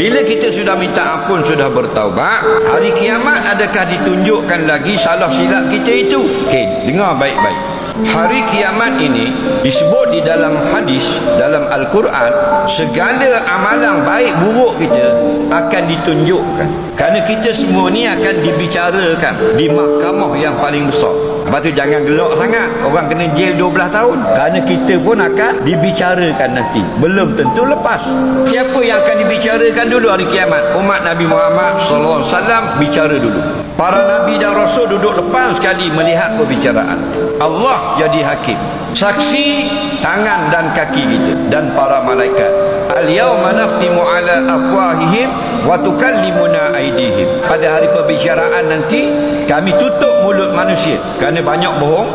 Bila kita sudah minta ampun, sudah bertaubat, hari kiamat adakah ditunjukkan lagi salah silap kita itu? Okey, dengar baik-baik. Hari kiamat ini disebut di dalam hadis, dalam Al-Quran, segala amalan baik buruk kita akan ditunjukkan. Kerana kita semua ni akan dibicarakan di mahkamah yang paling besar. Lepas tu jangan gelak sangat, orang kena jail 12 tahun. Kerana kita pun akan dibicarakan nanti, belum tentu lepas. Siapa yang akan dibicarakan dulu hari kiamat? Umat Nabi Muhammad SAW bicara dulu. Para Nabi dan Rasul duduk depan sekali melihat perbicaraan. Allah jadi hakim, saksi tangan dan kaki kita dan para malaikat. Al-yawma nakhtimu ala afwahihim wa tukallimuna aydihim. Pada hari perbicaraan nanti kami tutup mulut manusia kerana banyak bohong,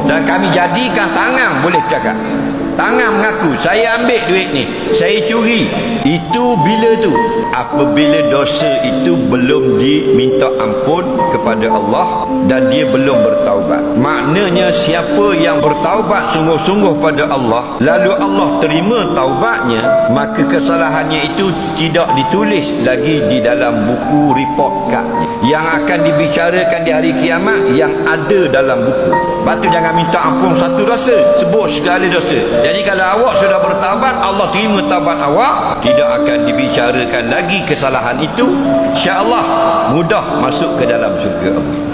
dan kami jadikan tangan boleh cakap. Tangan mengaku, saya ambil duit ni, saya curi. Itu bila tu? Apabila dosa itu belum diminta ampun kepada Allah dan dia belum bertaubat. Maknanya siapa yang bertaubat sungguh-sungguh pada Allah, lalu Allah terima taubatnya, maka kesalahannya itu tidak ditulis lagi di dalam buku report cardnya. Yang akan dibicarakan di hari kiamat yang ada dalam buku. Lepas tu jangan minta ampun satu dosa, sebut segala dosa. Jadi kalau awak sudah bertaubat, Allah terima taubat awak, tidak akan dibicarakan lagi kesalahan itu. InsyaAllah mudah masuk ke dalam syurga Allah.